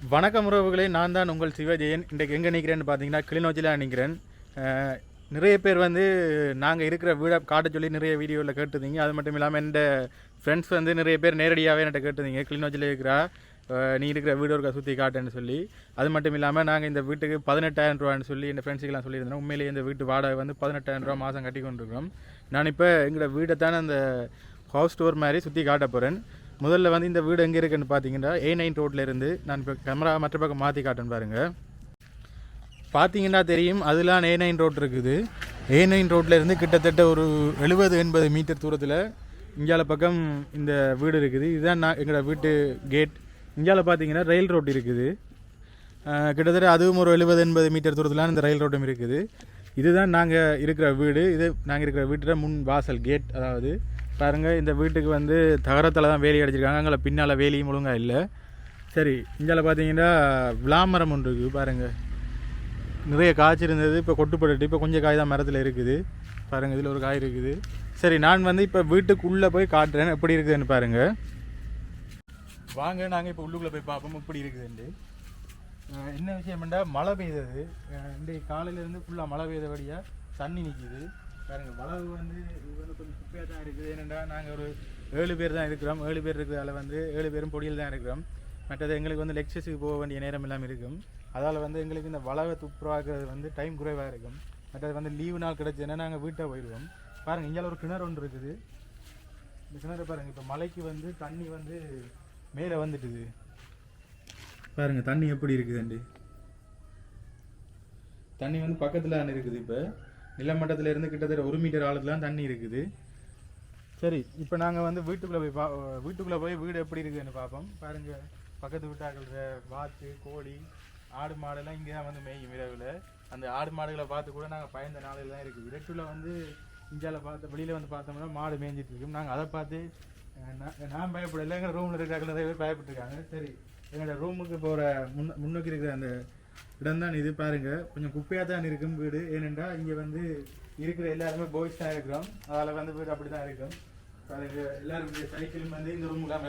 வணக்கம் உறவுகளே, நான் தான் உங்கள் சிவஜெயன். இன்றைக்கு எங்கே நிற்கிறேன்னு பார்த்தீங்கன்னா கிளிநொச்சியில் நிற்கிறேன். நிறைய பேர் வந்து நாங்கள் இருக்கிற வீடை காட்ட சொல்லி நிறைய வீடியோவில் கேட்டுருந்தீங்க. அது மட்டும் இல்லாமல் என் ஃப்ரெண்ட்ஸ் வந்து நிறைய பேர் நேரடியாகவே என்கிட்ட கேட்டுருந்தீங்க, கிளிநொச்சியில் இருக்கிறா நீ இருக்கிற வீடு ஒருக்கா சுற்றி காட்டுன்னு சொல்லி. அது மட்டும் இல்லாமல் நாங்கள் இந்த வீட்டுக்கு 18,000 ரூபான்னு சொல்லி என் ஃப்ரெண்ட்ஸுக்கெல்லாம் சொல்லியிருந்தோம். உண்மையிலேயே இந்த வீட்டு வாடகை வந்து 18,000 ரூபா மாதம் கட்டி கொண்டிருக்கிறோம். நான் இப்போ எங்களோட வீட்டை தானே அந்த ஹவுஸ் டோர் மாதிரி சுற்றி காட்ட போகிறேன். முதல்ல வந்து இந்த வீடு எங்கே இருக்குன்னு பார்த்தீங்கன்னா A9 ரோட்டில் இருந்து நான் இப்போ கேமரா மற்ற பக்கம் மாற்றி காட்டுன்னு பாருங்கள். பார்த்தீங்கன்னா தெரியும், அதெல்லாம் A9 ரோட் இருக்குது. A9 ரோட்டில் இருந்து கிட்டத்தட்ட ஒரு 70-80 மீட்டர் தூரத்தில் இந்தியாவில் பக்கம் இந்த வீடு இருக்குது. இதுதான் நான் எங்களோட வீட்டு கேட். இந்தியாவில் பார்த்தீங்கன்னா ரயில் ரோட் இருக்குது. கிட்டத்தட்ட அதுவும் ஒரு 70-80 மீட்டர் தூரத்தில் இந்த ரயில் ரோட்டும் இருக்குது. இதுதான் நாங்கள் இருக்கிற வீடு. இது நாங்கள் இருக்கிற வீட்டில் முன் வாசல் கேட். அதாவது பாருங்கள், இந்த வீட்டுக்கு வந்து தகரத்தில் தான் வேலி அடிச்சிருக்காங்க. அங்கே பின்னால் வேலியும் ஒழுங்காக இல்லை. சரி, இந்தியாவில் பார்த்தீங்கன்னா விளாமரம் ஒன்று இருக்குது பாருங்கள். நிறைய காய்ச்சி இருந்தது, இப்போ கொட்டுப்பட்டு இப்போ கொஞ்சம் காய் தான் மரத்தில் இருக்குது பாருங்கள். இதில் ஒரு காய் இருக்குது. சரி, நான் வந்து இப்போ வீட்டுக்குள்ளே போய் காட்டுறேன் எப்படி இருக்குதுன்னு பாருங்கள். வாங்க, நாங்கள் இப்போ உள்ளுக்குள்ளே போய் பார்ப்போம் எப்படி இருக்குதுன்ட்டு. என்ன விஷயம்டா, மழை பெய்தது. இன்றைக்கு காலையிலேருந்து ஃபுல்லாக மழை பெய்தபடியாக தண்ணி நிற்கிது பாருங்கள். வளவு வந்து இது வந்து கொஞ்சம் குப்பையாக தான் இருக்குது. ஏனென்றா நாங்கள் ஒரு 7 பேர் தான் இருக்கிறோம். 7 பேர் இருக்கிறதால வந்து 7 பேரும் பொடியில் தான் இருக்கிறோம். மற்றது எங்களுக்கு வந்து லெக்சர்ஸுக்கு போக வேண்டிய நேரம் எல்லாம் இருக்கும். அதால் வந்து எங்களுக்கு இந்த வளவை துப்புராக்கிறது வந்து டைம் குறைவாக இருக்கும். மற்றது வந்து லீவு நாள் கிடச்சுன்னா நாங்கள் வீட்டை போயிடுவோம். பாருங்கள், இங்கே ஒரு கிணறு ஒன்று இருக்குது. இந்த கிணறு பாருங்கள், இப்போ மழைக்கு வந்து தண்ணி வந்து மேலே வந்துட்டுது பாருங்கள். தண்ணி எப்படி இருக்குதுண்டு, தண்ணி வந்து பக்கத்தில் இருக்குது. இப்போ நிலமட்டத்திலேருந்து கிட்டத்தட்ட 1 மீட்டர் ஆழத்துலாம் தண்ணி இருக்குது. சரி, இப்போ நாங்கள் வந்து வீட்டுக்குள்ளே போய் வீடு எப்படி இருக்குதுன்னு பார்ப்போம். பாருங்கள், பக்கத்து வீட்டாக்கள் வாத்து கோழி ஆடு மாடெல்லாம் இங்கே தான் வந்து மேயும் இரவில். அந்த ஆடு மாடுகளை பார்த்து கூட நாங்கள் பயந்த நாளில் தான் இருக்குது. இரட்டில் வந்து இந்தியாவில் பார்த்து வெளியில் வந்து பார்த்தோம்னா மாடு மேய்ஞ்சிட்டு இருக்கும். நாங்கள் அதை பார்த்து நான் பயப்படலை, எங்கள் ரூமில் இருக்கிறாங்க நிறைய பேர் பயப்பட்டுருக்காங்க. சரி, எங்களோட ரூமுக்கு போகிற முன்னோக்கி இருக்கிற அந்த இடம் தான் இது. பாருங்கள், கொஞ்சம் குப்பையாக தான் இருக்கும் வீடு. ஏனென்றால் இங்கே வந்து இருக்கிற எல்லாருமே பாய்ஸ் தான் இருக்கிறோம். அதில் வந்து வீடு அப்படி தான் இருக்கும். பாருங்கள், எல்லாரும் சைக்கிள் வந்து இந்த ரூமுக்கெலாம்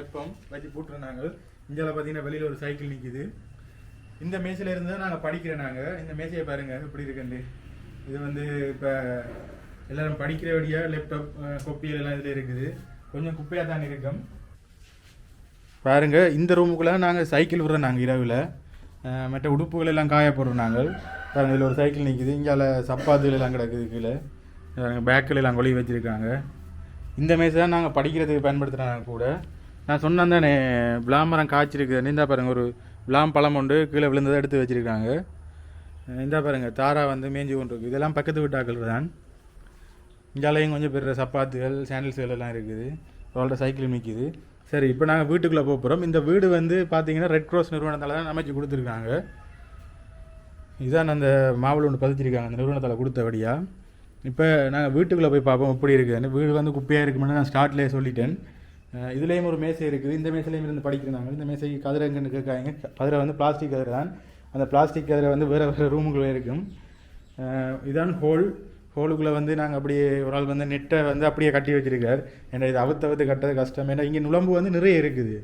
வச்சு போட்டுருந்தாங்க. இந்தியாவில் பார்த்தீங்கன்னா வெளியில் ஒரு சைக்கிள் நிற்கிது. இந்த மேசையில் இருந்து தான் நாங்கள் படிக்கிறேன். நாங்கள் இந்த மேசையை பாருங்கள் எப்படி இருக்குண்டு. இது வந்து இப்போ எல்லோரும் படிக்கிறபடியாக லேப்டாப் கொப்பியல் எல்லாம் இதில் இருக்குது. கொஞ்சம் குப்பையாக தான் இருக்கும். பாருங்கள், இந்த ரூமுக்குள்ளே நாங்கள் சைக்கிள் விடுறோம். நாங்கள் இரவில் மற்ற உடுப்புகள் எல்லாம் காய போடுறோம் நாங்கள். பாருங்கள், இதில் ஒரு சைக்கிள் நிற்கிது. இங்கே சப்பாத்துகள் எல்லாம் கிடக்குது. கீழே பேக்கில் எல்லாம் கொழி வச்சுருக்காங்க. இந்த மேசை தான் நாங்கள் படிக்கிறதுக்கு பயன்படுத்துகிறாங்க கூட. நான் சொன்னேன் தானே, விளாமரம் காய்ச்சிருக்கு. இந்த பாருங்கள், ஒரு விளாம் பழம் ஒன்று கீழே விழுந்ததை எடுத்து வச்சுருக்காங்க. இந்த பாருங்கள், தாரா வந்து மேய்ஞ்சி கொண்டு இருக்குது. இதெல்லாம் பக்கத்து வீட்டாக்கள் தான். இங்காலையும் கொஞ்சம் பெரிய சப்பாத்துகள் சாண்டில்ஸ்கள் எல்லாம் இருக்குது. அவளோட சைக்கிள் நிற்கிது. சரி, இப்போ நாங்கள் வீட்டுக்குள்ளே போகிறோம். இந்த வீடு வந்து பார்த்தீங்கன்னா ரெட் க்ராஸ் நிறுவனத்தால் தான் அமைச்சு கொடுத்துருக்காங்க. இதான் அந்த மாவள் ஒன்று பதிச்சிருக்காங்க அந்த நிறுவனத்தால் கொடுத்தபடியாக. இப்போ நாங்கள் வீட்டுக்குள்ளே போய் பார்ப்போம் எப்படி இருக்குதுன்னு. வீடு வந்து குப்பையாக இருக்குமென்னு நான் ஸ்டார்ட்லேயே சொல்லிட்டேன். இதுலேயும் ஒரு மேசை இருக்குது. இந்த மேசையிலையும் இருந்து படிக்கிறாங்க. இந்த மேசைக்கு கதிரை எங்கன்னு கேட்காங்க. கதிரை வந்து பிளாஸ்டிக் கதிரை தான். அந்த பிளாஸ்டிக் கதிரை வந்து வேறு ரூமுக்குள்ளே இருக்கும். இதான் ஹோலுக்குள்ளே வந்து நாங்கள் அப்படியே ஒரு ஆள் வந்து நெட்டை வந்து அப்படியே கட்டி வச்சுருக்கார். ஏன்னா இது அவுத்து கட்டுறது கஷ்டம். ஏன்னா இங்கே நுழம்பு வந்து நிறைய இருக்குது.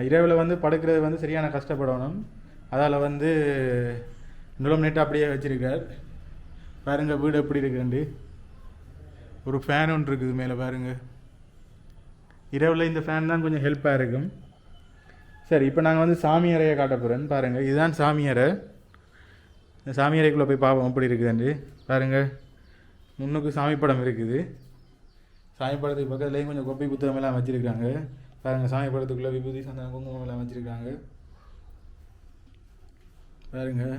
இரவில் வந்து படுக்கிறது வந்து சரியான கஷ்டப்படணும். அதால் வந்து நுழம்பு நெட்டை அப்படியே வச்சுருக்கார். பாருங்கள், வீடு எப்படி இருக்குண்டு. ஒரு ஃபேன் ஒன்று இருக்குது மேலே பாருங்கள். இரவில் இந்த ஃபேன் தான் கொஞ்சம் ஹெல்ப்பாக இருக்கும். சரி, இப்போ நாங்கள் வந்து சாமி அறையை காட்ட போகிறேன். பாருங்கள், இதுதான் சாமி அறை. இந்த சாமி அறைக்குள்ளே போய் பார்ப்போம் எப்படி இருக்குதுண்டு. பாருங்கள், முன்னுக்கு சாமி படம் இருக்குது. சாமி படத்துக்கு பக்கத்துலேயும் கொஞ்சம் கொப்பி புத்தகம் எல்லாம் வச்சுருக்காங்க. பாருங்கள், சாமி படத்துக்குள்ளே விபூதி சந்தனம் குங்குமம் எல்லாம் வச்சுருக்காங்க. பாருங்கள்,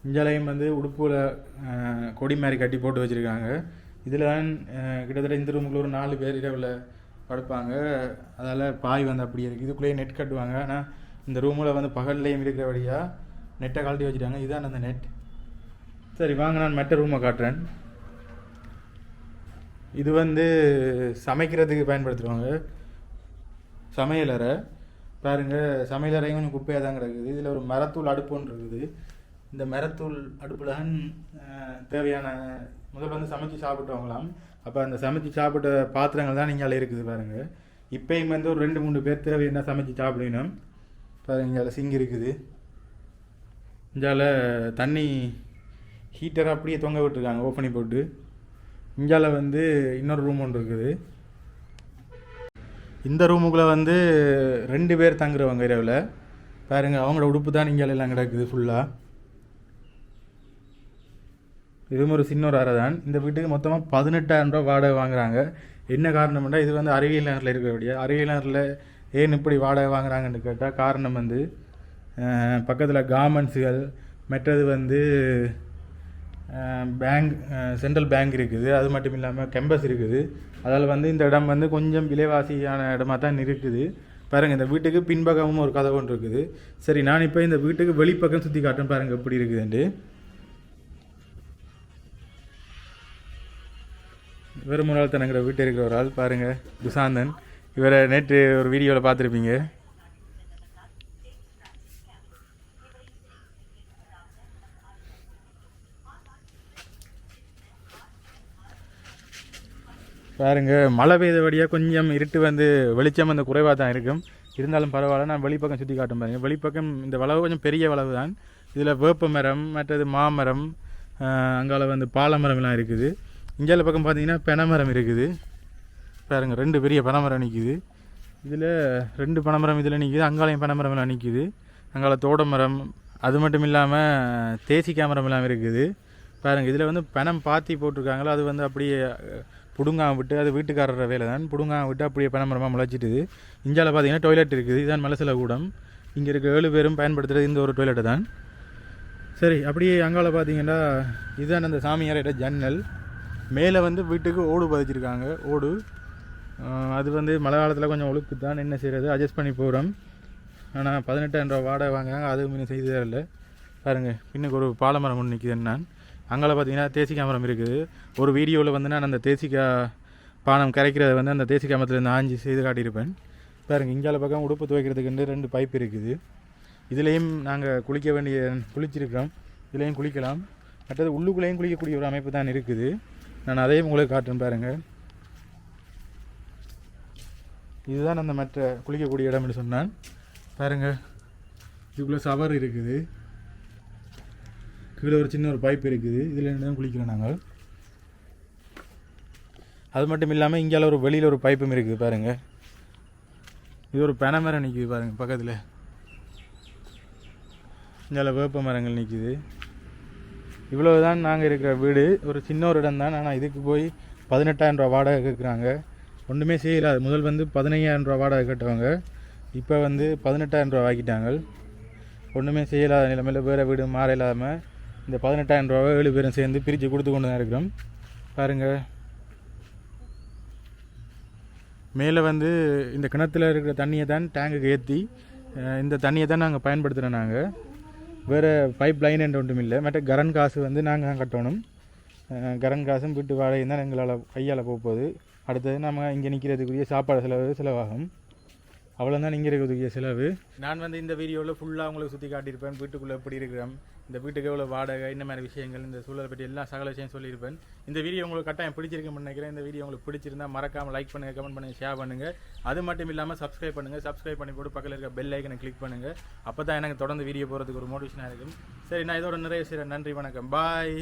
இஞ்சாலையும் வந்து உடுப்பில் கொடி மாதிரி கட்டி போட்டு வச்சுருக்காங்க. இதில் தான் கிட்டத்தட்ட இந்த ரூமுக்குள்ள ஒரு 4 பேர் இரவில் படுப்பாங்க. அதால் பாய் வந்து அப்படி இருக்குது. இதுக்குள்ளேயே நெட் கட்டுவாங்க. ஆனால் இந்த ரூமில் வந்து பகல்லையும் இருக்கிறபடியாக நெட்டை கழட்டி வச்சுட்டாங்க. இதுதான் அந்த நெட். சரி, வாங்க, நான் மற்ற ரூமை காட்டுறேன். இது வந்து சமைக்கிறதுக்கு பயன்படுத்துவாங்க சமையலறை. பாருங்கள், சமையலறையும் கொஞ்சம் குப்பையாக தான் கிடக்குது. இதில் ஒரு மரத்தூள் அடுப்பு ஒன்று இருக்குது. இந்த மரத்தூள் அடுப்பில் தான் தேவையான முதல்ல வந்து சமைச்சு சாப்பிட்டவங்களாம். அப்போ அந்த சமைச்சு சாப்பிட்ட பாத்திரங்கள் தான் இங்கே இருக்குது பாருங்கள். இப்போயும் வந்து ஒரு 2-3 பேர் தேவை என்ன சமைச்சு சாப்பிடணும். பாருங்க இங்கே சிங்க் இருக்குது. இங்கால தண்ணி ஹீட்டரை அப்படியே தொங்க விட்டுருக்காங்க ஓப்பன் பண்ணி போட்டு. இங்கால வந்து இன்னொரு ரூம் ஒன்று இருக்குது. இந்த ரூமுக்குள்ளே வந்து 2 பேர் தங்குறவங்க இரவில். பாருங்கள் அவங்களோட உடுப்பு தான் இங்கால எல்லாம் கிடக்குது ஃபுல்லாக. இதுவும் ஒரு சின்ன ஒரு அறை தான். இந்த வீட்டுக்கு மொத்தமாக 18,000 ரூபா வாடகை வாங்குறாங்க. என்ன காரணம்னா இது வந்து அறிவியல் நகரில் இருக்கக்கூடிய அறிவியல் நகரில் ஏன் இப்படி வாடகை வாங்குறாங்கன்னு கேட்டால் காரணம் வந்து பக்கத்தில் கார்மெண்ட்ஸுகள், மற்றது வந்து பேங்க், சென்ட்ரல் பேங்க் இருக்குது. அது மட்டும் இல்லாமல் கேம்பஸ் இருக்குது. அதில் வந்து இந்த இடம் வந்து கொஞ்சம் விலைவாசியான இடமா தான் இருக்குது. பாருங்கள் இந்த வீட்டுக்கு பின்பக்கமும் ஒரு கதவு ஒன்று இருக்குது. சரி, நான் இப்போ இந்த வீட்டுக்கு வெளிப்பக்கம் சுற்றி காட்டுறேன். பாருங்கள் எப்படி இருக்குதுன்ட்டு. வெறும் ஒரு ஆள் தனங்கிற வீட்டில் இருக்கிற ஒரு ஆள் பாருங்கள், துசாந்தன். இவரை நேற்று ஒரு வீடியோவில் பார்த்துருப்பீங்க. பாருங்கள் மழை பெய்தபடியாக கொஞ்சம் இருட்டு வந்து வெளிச்சம் வந்து குறைவாக தான் இருக்கும். இருந்தாலும் பரவாயில்ல, நான் வெளிப்பக்கம் சுற்றி காட்டும் பாருங்கள். வெளிப்பக்கம் இந்த வளவு கொஞ்சம் பெரிய வளவு தான். இதில் வேப்ப மரம், மற்றது மாமரம், அங்கால வந்து பாலமரம்லாம் இருக்குது. இந்தியாவில் பக்கம் பார்த்தீங்கன்னா பனைமரம் இருக்குது. பாருங்கள் 2 பெரிய பனைமரம் நிற்கிது. இதில் 2 பனைமரம் இதில் நிற்கிது. அங்காலையும் பனைமரம்லாம் நிற்கிது. அங்கால தோட மரம், அது மட்டும் இல்லாமல் தேசிக்காய் மரம்லாம் இருக்குது. பாருங்கள் இதில் வந்து பனம் பாத்தி போட்டிருக்காங்களோ அது வந்து அப்படியே புடுங்காம விட்டு, அது வீட்டுக்காரர வேலை தான், புடுங்காம விட்டு அப்படியே பனைமரமாக முளைச்சிட்டுது. இந்தியாவில் பார்த்தீங்கன்னா டாய்லெட் இருக்குது. இதுதான் மலசில கூடம். இங்கே இருக்க 7 பேரும் பயன்படுத்துகிறது இந்த ஒரு டாய்லெட்டு தான். சரி, அப்படியே அங்கால பார்த்தீங்கன்னா இதுதான் அந்த சாமியாரோட ஜன்னல். மேலே வந்து வீட்டுக்கு ஓடு பதிச்சிருக்காங்க. ஓடு அது வந்து மழை காலத்தில் கொஞ்சம் ஒழுக்கு தான், என்ன செய்கிறது, அட்ஜஸ்ட் பண்ணி போகிறோம். ஆனால் 18,000 ரூபா வாடகை வாங்குறாங்க. அதுவும் இன்னும் செய்ததே இல்லை. பாருங்கள் பின்னுக்கு ஒரு பாலமரம் ஒன்று நிற்கிது. நான் அங்கே பார்த்தீங்கன்னா தேசிக்காய் மரம் இருக்குது. ஒரு வீடியோவில் வந்து நான் அந்த தேசிக்காய் பானம் கரைக்கிறத வந்து அந்த தேசிக்காய் மரத்துலேருந்து ஆஞ்சி செய்து காட்டியிருப்பேன். பாருங்கள் இங்கால பக்கம் உடுப்பு துவைக்கிறதுக்கு 2 பைப் இருக்குது. இதுலேயும் நாங்கள் குளிச்சிருக்கிறோம். இதுலேயும் குளிக்கலாம். மற்றது உள்ளுக்குள்ளேயும் குளிக்கக்கூடிய ஒரு அமைப்பு தான் இருக்குது. நான் அதையும் உங்களுக்கு காட்டுறேன். பாருங்கள் இதுதான் அந்த மற்ற குளிக்கக்கூடிய இடம்னு சொன்னான். பாருங்கள் இதுக்குள்ளே ஷவர் இருக்குது. கீழே ஒரு சின்ன ஒரு பைப் இருக்குது. இதில் தான் குளிக்கிறோம் நாங்கள். அது மட்டும் இல்லாமல் இங்கே ஒரு வெளியில் ஒரு பைப்பும் இருக்குது. பாருங்கள் இது ஒரு பனை மரம் நிற்கிது. பாருங்கள் பக்கத்தில் இங்கே வேப்ப மரங்கள் நிற்கிது. இவ்வளோ தான் நாங்கள் இருக்கிற வீடு. ஒரு சின்ன ஒரு இடம் தான். ஆனால் இதுக்கு போய் 18,000 ரூபா வாடகை கேட்குறாங்க. ஒன்றுமே செய்யலாது. முதல் வந்து 15,000 ரூபா வாடகை கட்டுவாங்க. இப்போ வந்து 18,000 ரூபா ஆக்கிட்டாங்க. ஒன்றுமே செய்யலாத நிலைமையில் வேறு வீடு மாற இல்லாமல் இந்த 18,000 ரூபாவை 7 பேரும் சேர்ந்து பிரித்து கொடுத்து கொண்டு தான் இருக்கிறோம். பாருங்கள் மேலே வந்து இந்த கிணத்துல இருக்கிற தண்ணியை தான் டேங்குக்கு ஏற்றி இந்த தண்ணியை தான் நாங்கள் பயன்படுத்துகிறோம். நாங்கள் வேறு பைப் லைன் என்று ஒன்றும் இல்லை. மற்ற கரண்ட் காசு வந்து நாங்கள் தான் கட்டணும். கரண்ட் காசும் வீட்டு வாடகையும் தான் எங்களால் கையால் போகுது. அடுத்தது நம்ம இங்கே நிற்கிறதுக்குரிய சாப்பாடு செலவாகும். அவ்வளோதான் இங்கே இருக்கிறதுக்குரிய செலவு. நான் வந்து இந்த வீடியோவில் ஃபுல்லாக உங்களுக்கு சுற்றி காட்டியிருப்பேன். வீட்டுக்குள்ளே எப்படி இருக்கிறோம், இந்த வீட்டுக்கு எவ்வளோ வாடகை, இந்த மாதிரி விஷயங்கள், இந்த சூழலை பற்றி எல்லாம் சகல விஷயம் சொல்லியிருப்பேன். இந்த வீடியோ உங்களுக்கு கட்டாயம் பிடிச்சிருக்குன்னு நினைக்கிறேன். இந்த வீடியோ உங்களுக்கு பிடிச்சிருந்தா மறக்காமல் லைக் பண்ணுங்கள், கமெண்ட் பண்ணுங்கள், ஷேர் பண்ணுங்கள். அது மட்டும் இல்லாமல் சப்ஸ்கிரைப் பண்ணுங்கள். சப்ஸ்கிரைப் பண்ணி போட்டு பக்கத்தில் இருக்க பெல் ஐக்கனை கிளிக் பண்ணுங்கள். அப்போ தான் எனக்கு தொடர்ந்து வீடியோ போகிறதுக்கு ஒரு மோட்டிவேஷனாக இருக்கும். சரி, நான் இதோட நிறைய செய்கிறேன். நன்றி, வணக்கம், பாய்.